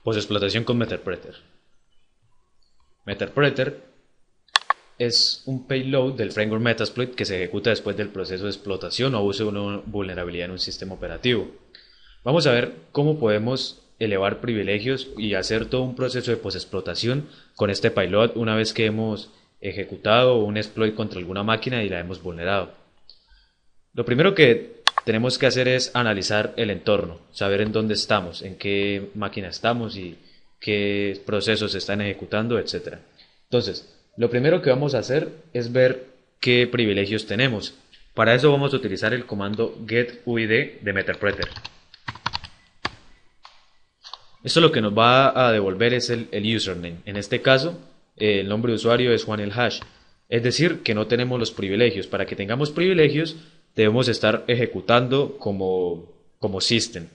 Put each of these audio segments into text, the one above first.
Posexplotación con Meterpreter. Meterpreter es un payload del framework Metasploit que se ejecuta después del proceso de explotación o uso de una vulnerabilidad en un sistema operativo. Vamos a ver cómo podemos elevar privilegios y hacer todo un proceso de posexplotación con este payload una vez que hemos ejecutado un exploit contra alguna máquina y la hemos vulnerado. Lo primero que tenemos que hacer es analizar el entorno, saber en dónde estamos, en qué máquina estamos y qué procesos se están ejecutando, etc. Entonces, lo primero que vamos a hacer es ver qué privilegios tenemos. Para eso vamos a utilizar el comando getUID de Meterpreter. Esto lo que nos va a devolver es el username. En este caso, el nombre de usuario es Juan el Hash. Es decir, que no tenemos los privilegios. Para que tengamos privilegios, debemos estar ejecutando como system.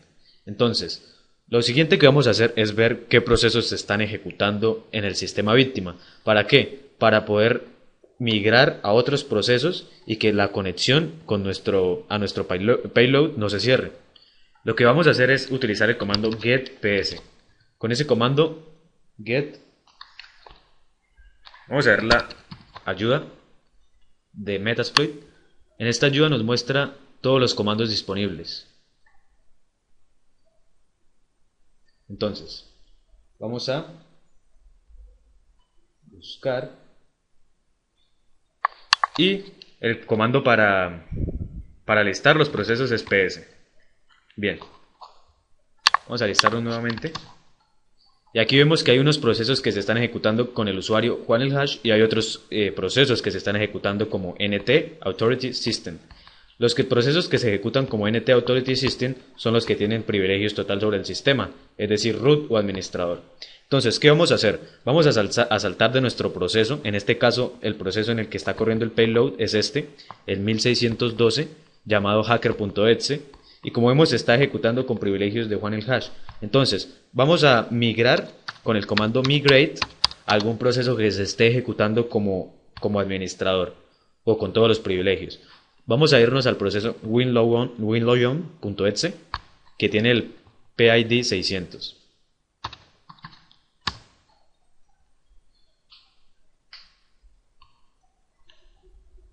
Entonces, lo siguiente que vamos a hacer es ver qué procesos se están ejecutando en el sistema víctima. ¿Para qué? Para poder migrar a otros procesos y que la conexión con a nuestro payload no se cierre. Lo que vamos a hacer es utilizar el comando getPS. Con ese comando get, vamos a ver la ayuda de Metasploit. En esta ayuda nos muestra todos los comandos disponibles. Entonces, vamos a buscar y el comando para listar los procesos es ps. Bien, vamos a listarlo nuevamente. Y aquí vemos que hay unos procesos que se están ejecutando con el usuario Juan el Hash y hay otros procesos que se están ejecutando como NT Authority System. Los procesos que se ejecutan como NT Authority System son los que tienen privilegios total sobre el sistema, es decir, root o administrador. Entonces, ¿qué vamos a hacer? Vamos a saltar de nuestro proceso. En este caso, el proceso en el que está corriendo el payload es el 1612, llamado hacker.exe. Y como vemos, se está ejecutando con privilegios de Juan el Hash. Entonces, vamos a migrar con el comando migrate a algún proceso que se esté ejecutando como administrador o con todos los privilegios. Vamos a irnos al proceso winlogon.exe que tiene el PID 600.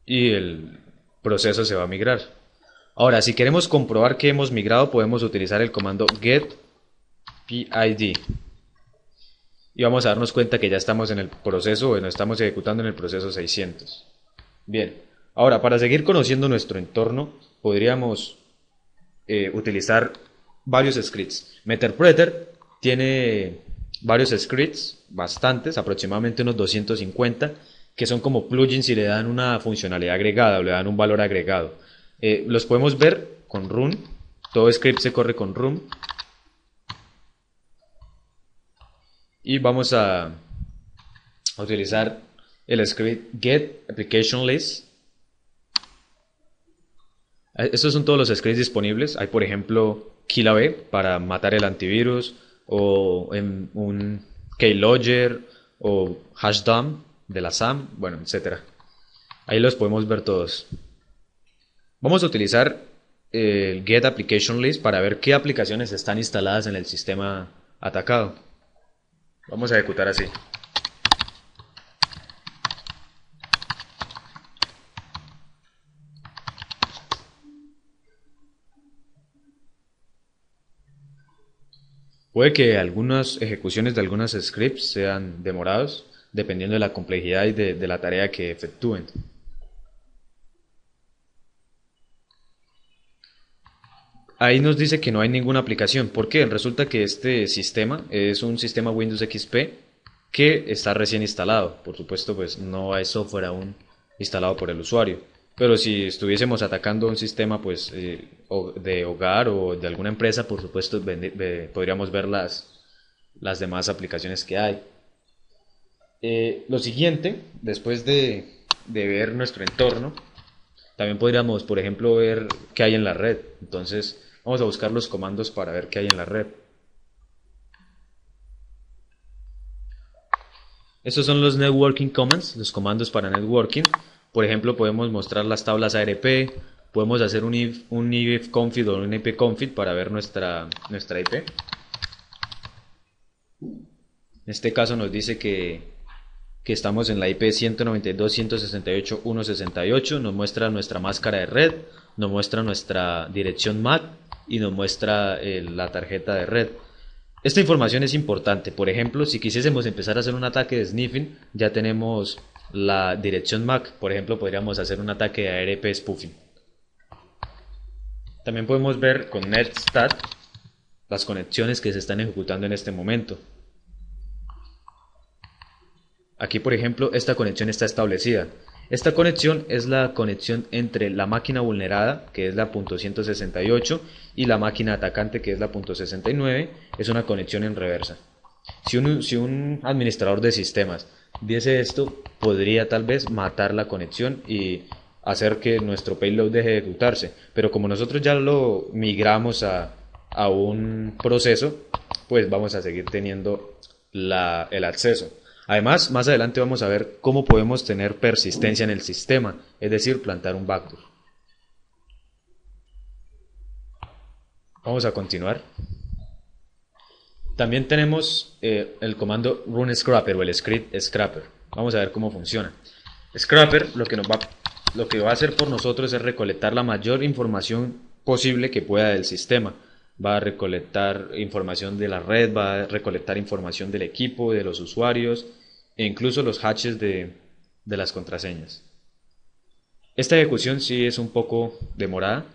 Y el proceso se va a migrar. Ahora, si queremos comprobar que hemos migrado, podemos utilizar el comando getPID. Y vamos a darnos cuenta que ya estamos en el proceso, bueno, estamos ejecutando en el proceso 600. Bien, ahora para seguir conociendo nuestro entorno, podríamos utilizar varios scripts. Meterpreter tiene varios scripts, bastantes, aproximadamente unos 250, que son como plugins y le dan una funcionalidad agregada o le dan un valor agregado. Los podemos ver con run. Todo script se corre con run. Y vamos a utilizar el script get application list. Estos son todos los scripts disponibles. Hay, por ejemplo, KillAB para matar el antivirus, o un keylogger, o hashdump de la SAM, bueno, etcétera. Ahí los podemos ver todos. Vamos a utilizar el get application list para ver qué aplicaciones están instaladas en el sistema atacado. Vamos a ejecutar así. Puede que algunas ejecuciones de algunos scripts sean demorados, dependiendo de la complejidad y de la tarea que efectúen. Ahí nos dice que no hay ninguna aplicación. ¿Por qué? Resulta que este sistema es un sistema Windows XP que está recién instalado. Por supuesto, pues no hay software aún instalado por el usuario. Pero si estuviésemos atacando un sistema pues de hogar o de alguna empresa, por supuesto podríamos ver las demás aplicaciones que hay. Lo siguiente, después de ver nuestro entorno, también podríamos, por ejemplo, ver qué hay en la red. Entonces, vamos a buscar los comandos para ver qué hay en la red. Estos son los networking commands, los comandos para networking. Por ejemplo, podemos mostrar las tablas ARP, podemos hacer un ifconfig o un ipconfig para ver nuestra IP. En este caso nos dice que estamos en la IP 192.168.168, nos muestra nuestra máscara de red, nos muestra nuestra dirección MAC y nos muestra la tarjeta de red. Esta información es importante. Por ejemplo, si quisiésemos empezar a hacer un ataque de sniffing, ya tenemos la dirección MAC. Por ejemplo, podríamos hacer un ataque de ARP spoofing. También podemos ver con netstat las conexiones que se están ejecutando en este momento. Aquí, por ejemplo, esta conexión está establecida. Esta conexión es la conexión entre la máquina vulnerada, que es la .168, y la máquina atacante, que es la .69. Es una conexión en reversa. Si un administrador de sistemas viese esto, podría tal vez matar la conexión y hacer que nuestro payload deje de ejecutarse. Pero como nosotros ya lo migramos a un proceso, pues vamos a seguir teniendo el acceso. Además, más adelante vamos a ver cómo podemos tener persistencia en el sistema, es decir, plantar un backdoor. Vamos a continuar. También tenemos el comando run scrapper o el script scrapper. Vamos a ver cómo funciona. Scrapper lo que va a hacer por nosotros es recolectar la mayor información posible que pueda del sistema. Va a recolectar información de la red, va a recolectar información del equipo, de los usuarios, e incluso los hashes de las contraseñas. Esta ejecución sí es un poco demorada.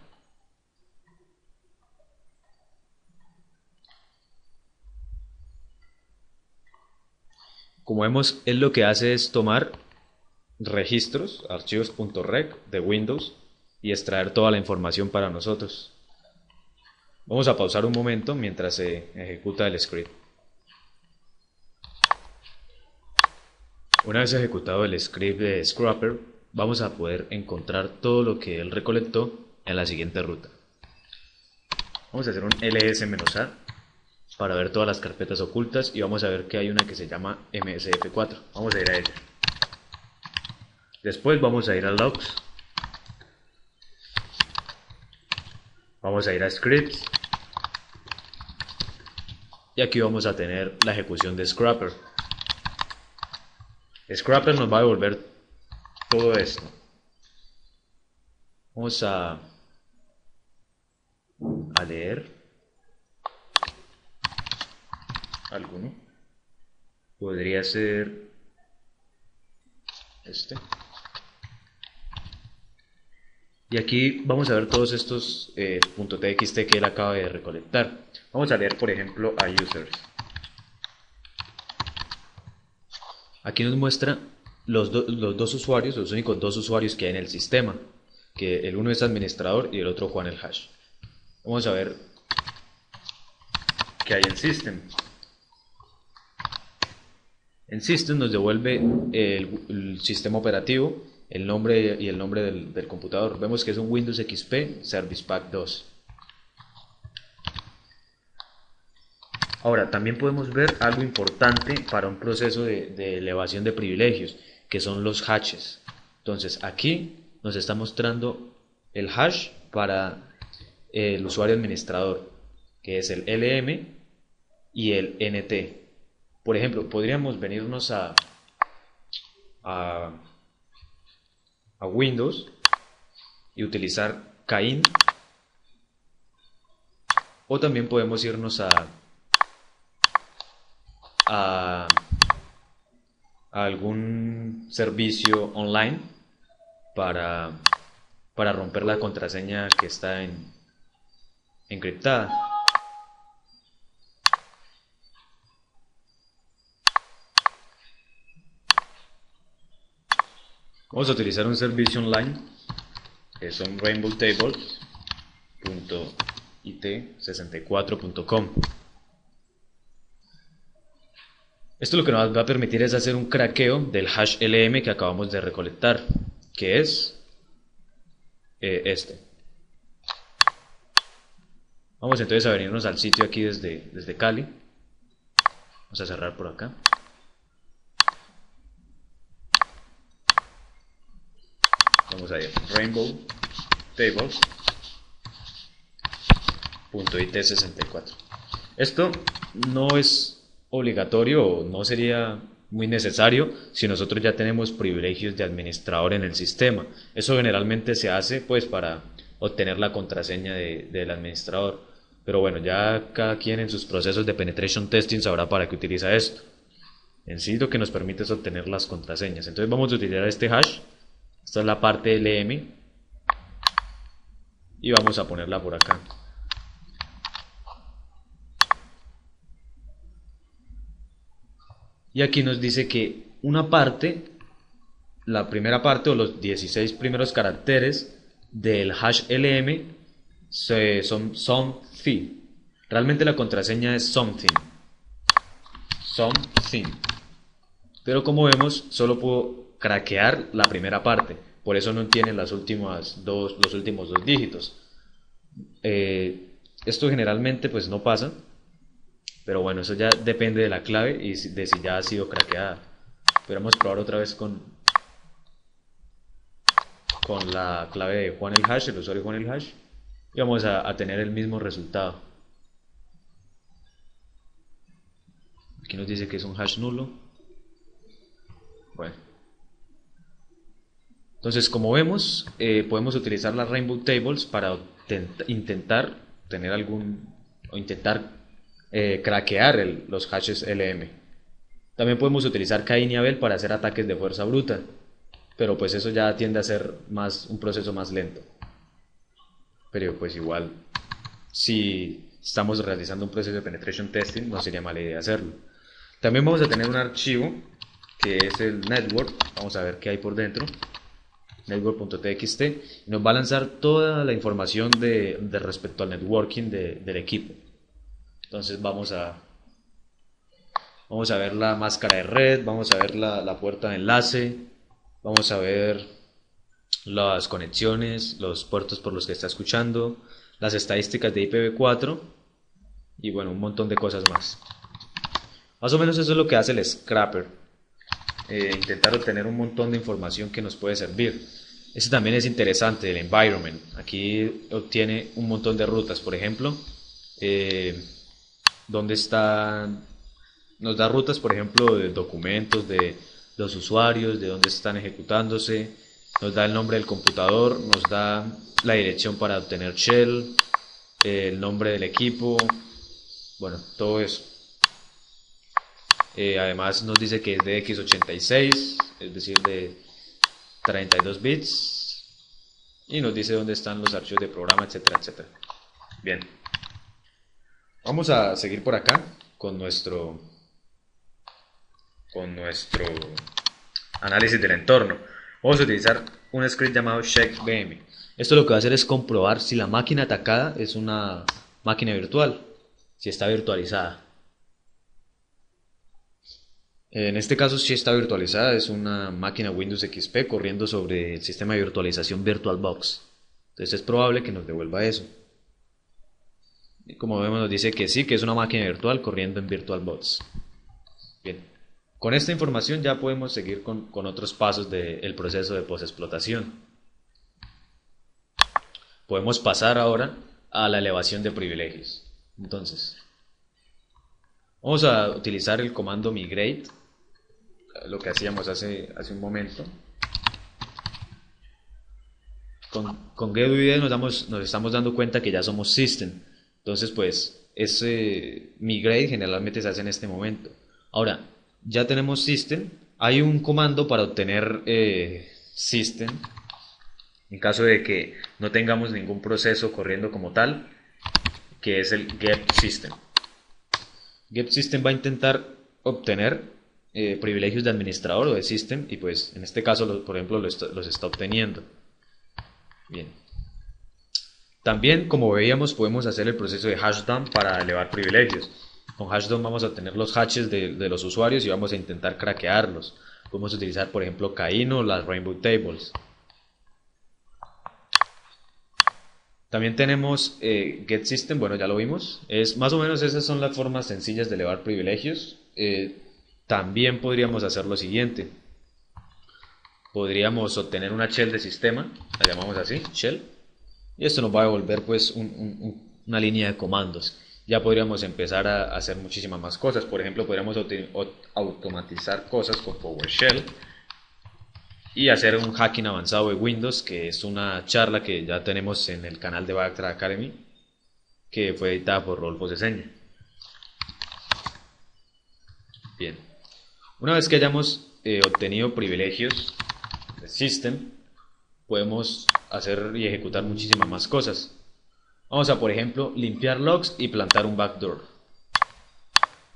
Como vemos, él lo que hace es tomar registros, archivos .rec de Windows y extraer toda la información para nosotros. Vamos a pausar un momento mientras se ejecuta el script. Una vez ejecutado el script de Scrapper, vamos a poder encontrar todo lo que él recolectó en la siguiente ruta. Vamos a hacer un ls-a para ver todas las carpetas ocultas y vamos a ver que hay una que se llama MSF4. Vamos a ir a ella. Después vamos a ir a logs. Vamos a ir a scripts. Y aquí vamos a tener la ejecución de Scrapper. Scrapper nos va a devolver todo esto. Vamos a leer alguno. Podría ser este. Y aquí vamos a ver todos estos .txt que él acaba de recolectar. Vamos a leer, por ejemplo, a users. Aquí nos muestra los dos usuarios, los únicos dos usuarios que hay en el sistema, que el uno es administrador y el otro Juan el hash. Vamos a ver qué hay en system. En system nos devuelve el sistema operativo, el nombre y el nombre del computador. Vemos que es un Windows XP Service Pack 2. Ahora, también podemos ver algo importante para un proceso de elevación de privilegios, que son los hashes. Entonces, aquí nos está mostrando el hash para el usuario administrador, que es el LM y el NT. Por ejemplo, podríamos venirnos a Windows y utilizar Cain, o también podemos irnos a algún servicio online para romper la contraseña que está encriptada. Vamos a utilizar un servicio online que son rainbowtable.it64.com. Esto lo que nos va a permitir es hacer un craqueo del hash LM que acabamos de recolectar, que es este. Vamos entonces a venirnos al sitio aquí desde Cali. Vamos a cerrar por acá. Vamos a ir rainbowtables.it64. Esto no es obligatorio o no sería muy necesario si nosotros ya tenemos privilegios de administrador en el sistema. Eso generalmente se hace pues para obtener la contraseña del administrador. Pero bueno, ya cada quien en sus procesos de penetration testing sabrá para qué utiliza esto. En sí lo que nos permite es obtener las contraseñas. Entonces vamos a utilizar este hash. Esta es la parte LM. Y vamos a ponerla por acá. Y aquí nos dice que una parte, la primera parte o los 16 primeros caracteres del hash LM son something. Realmente la contraseña es something. Something. Pero como vemos, solo puedo craquear la primera parte. Por eso no tiene los últimos dos dígitos. Esto generalmente pues no pasa. Pero bueno, eso ya depende de la clave y de si ya ha sido craqueada. Pero vamos a probar otra vez con la clave de Juan el Hash, el usuario Juan el Hash. Y vamos a tener el mismo resultado. Aquí nos dice que es un hash nulo. Bueno. Entonces, como vemos, podemos utilizar las Rainbow Tables para intentar tener craquear los hashes LM. También podemos utilizar Cain y Abel para hacer ataques de fuerza bruta, pero pues eso ya tiende a ser un proceso más lento. Pero pues igual, si estamos realizando un proceso de penetration testing, no sería mala idea hacerlo. También vamos a tener un archivo que es el network. Vamos a ver qué hay por dentro. Network.txt, y nos va a lanzar toda la información de respecto al networking del equipo. Entonces vamos a ver la máscara de red, vamos a ver la puerta de enlace, vamos a ver las conexiones, los puertos por los que está escuchando, las estadísticas de IPv4 y bueno, un montón de cosas más. Más o menos eso es lo que hace el scrapper, intentar obtener un montón de información que nos puede servir. Ese también es interesante, el environment. Aquí obtiene un montón de rutas, por ejemplo, nos da rutas, por ejemplo, de documentos de los usuarios, de dónde están ejecutándose, nos da el nombre del computador, nos da la dirección para obtener shell, el nombre del equipo, bueno, todo eso. Además nos dice que es de x86, es decir, de 32 bits, y nos dice dónde están los archivos de programa, etcétera, etcétera. Bien, vamos a seguir por acá con nuestro análisis del entorno. Vamos a utilizar un script llamado checkVM. Esto lo que va a hacer es comprobar si la máquina atacada es una máquina virtual, si está virtualizada. En este caso sí está virtualizada, es una máquina Windows XP corriendo sobre el sistema de virtualización VirtualBox. Entonces es probable que nos devuelva eso. Y como vemos nos dice que sí, que es una máquina virtual corriendo en VirtualBox. Bien, con esta información ya podemos seguir con otros pasos del proceso de postexplotación. Podemos pasar ahora a la elevación de privilegios. Entonces, vamos a utilizar el comando migrate, lo que hacíamos hace un momento. Con GetUID nos estamos dando cuenta que ya somos system. Entonces, pues, ese migrate generalmente se hace en este momento. Ahora, ya tenemos system. Hay un comando para obtener system. En caso de que no tengamos ningún proceso corriendo como tal, que es el getSystem. GetSystem va a intentar obtener privilegios de administrador o de system, y pues en este caso, por ejemplo, los está obteniendo. Bien. También, como veíamos, podemos hacer el proceso de hashdump para elevar privilegios. Con hashdump vamos a obtener los hashes de los usuarios y vamos a intentar craquearlos. Podemos utilizar, por ejemplo, Cain o las Rainbow Tables. También tenemos getSystem, bueno, ya lo vimos. Más o menos esas son las formas sencillas de elevar privilegios. También podríamos hacer lo siguiente. Podríamos obtener una shell de sistema, la llamamos así, shell. Y esto nos va a devolver pues una línea de comandos. ya podríamos empezar a hacer muchísimas más cosas. Por ejemplo, podríamos automatizar cosas con PowerShell y hacer un hacking avanzado de Windows, que es una charla que ya tenemos en el canal de Backtrack Academy, que fue editada por Rodolfo Ceseña. Bien, una vez que hayamos obtenido privilegios de System, podemos hacer y ejecutar muchísimas más cosas. Vamos a, por ejemplo, limpiar logs y plantar un backdoor.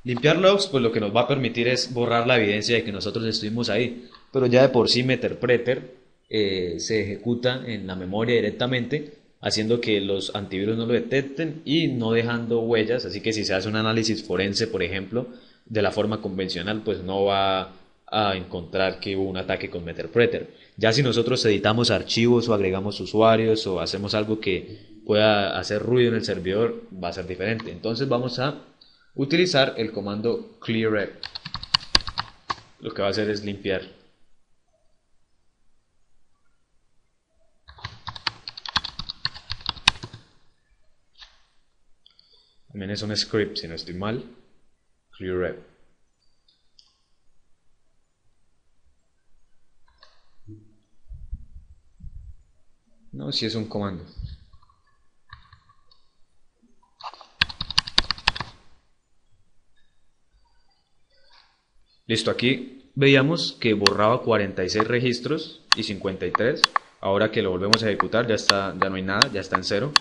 Limpiar logs, pues lo que nos va a permitir es borrar la evidencia de que nosotros estuvimos ahí, pero ya de por sí Meterpreter se ejecuta en la memoria directamente, haciendo que los antivirus no lo detecten y no dejando huellas. Así que si se hace un análisis forense, por ejemplo, de la forma convencional, pues no va a encontrar que hubo un ataque con Meterpreter. Ya si nosotros editamos archivos o agregamos usuarios o hacemos algo que pueda hacer ruido en el servidor, va a ser diferente. Entonces vamos a utilizar el comando clearrep. Lo que va a hacer es limpiar. También es un script, si no estoy mal. Clearrep. No, si es un comando. Listo, aquí veíamos que borraba 46 registros y 53. Ahora que lo volvemos a ejecutar ya no hay nada, ya está en cero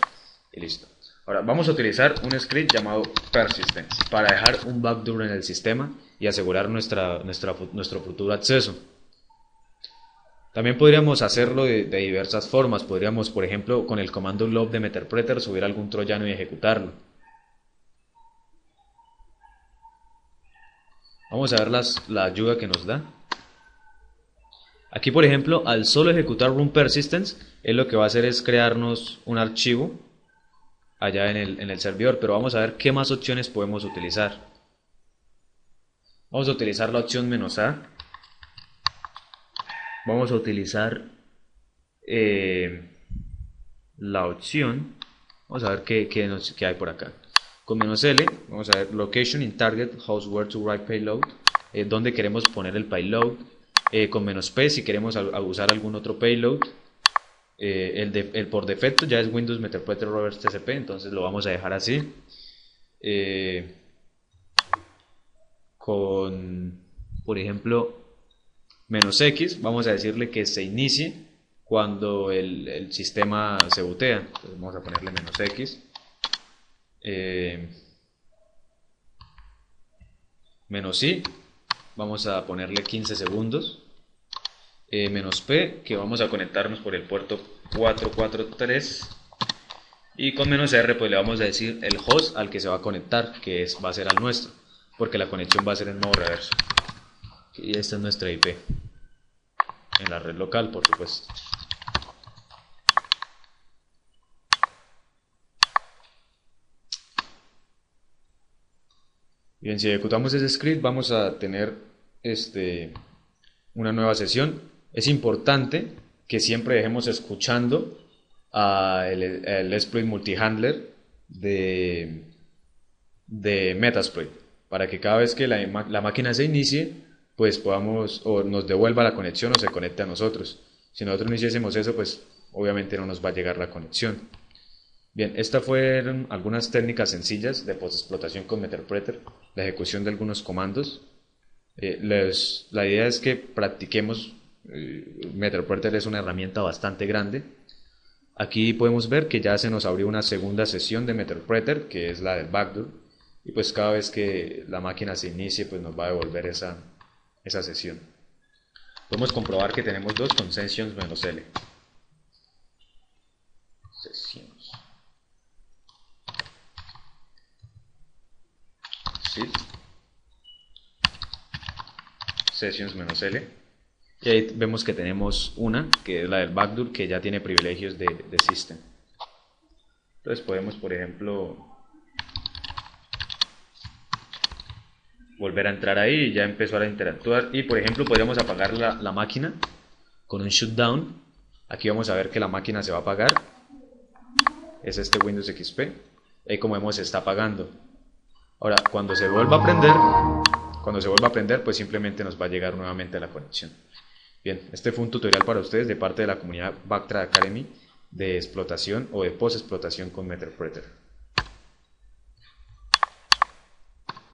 y listo. Ahora vamos a utilizar un script llamado persistence para dejar un backdoor en el sistema y asegurar nuestro futuro acceso. También podríamos hacerlo de diversas formas. Podríamos, por ejemplo, con el comando lob de Meterpreter subir algún troyano y ejecutarlo. Vamos a ver la ayuda que nos da. Aquí, por ejemplo, al solo ejecutar run persistence, él lo que va a hacer es crearnos un archivo allá en el servidor, pero vamos a ver qué más opciones podemos utilizar. Vamos a utilizar la opción "-a". Vamos a utilizar la opción, vamos a ver qué hay por acá. Con "-l", vamos a ver location in target host where to write payload, donde queremos poner el payload. Con "-p", si queremos usar algún otro payload. El por defecto ya es Windows Meterpreter Reverse TCP, entonces lo vamos a dejar así. Con, por ejemplo, "-x", vamos a decirle que se inicie cuando el sistema se bootea. Entonces vamos a ponerle "-x". "-i", vamos a ponerle 15 segundos. "-p", que vamos a conectarnos por el puerto 443. Y con "-r", pues le vamos a decir el host al que se va a conectar, que va a ser al nuestro, porque la conexión va a ser en modo reverso. Y esta es nuestra IP en la red local, por supuesto. Bien, si ejecutamos ese script vamos a tener una nueva sesión. Es importante que siempre dejemos escuchando el exploit multihandler de Metasploit, para que cada vez que la máquina se inicie, pues podamos, o nos devuelva la conexión o se conecte a nosotros. Si nosotros no hiciésemos eso, pues obviamente no nos va a llegar la conexión. Bien, estas fueron algunas técnicas sencillas de postexplotación con Meterpreter, la ejecución de algunos comandos. La idea es que practiquemos. Meterpreter es una herramienta bastante grande. Aquí podemos ver que ya se nos abrió una segunda sesión de Meterpreter, que es la del backdoor, y pues cada vez que la máquina se inicie, pues nos va a devolver esa sesión. Podemos comprobar que tenemos dos con sessions "-l. Sessions. Sí. Sessions "-l. Y ahí vemos que tenemos una, que es la del backdoor, que ya tiene privilegios de system. Entonces podemos, por ejemplo, volver a entrar ahí y ya empezar a interactuar. Y por ejemplo podríamos apagar la máquina con un shutdown. Aquí vamos a ver que la máquina se va a apagar. Es este Windows XP. Ahí como vemos se está apagando. Ahora, cuando se vuelva a prender, pues simplemente nos va a llegar nuevamente la conexión. Bien, este fue un tutorial para ustedes de parte de la comunidad Backtrack Academy de explotación o de post-explotación con Meterpreter.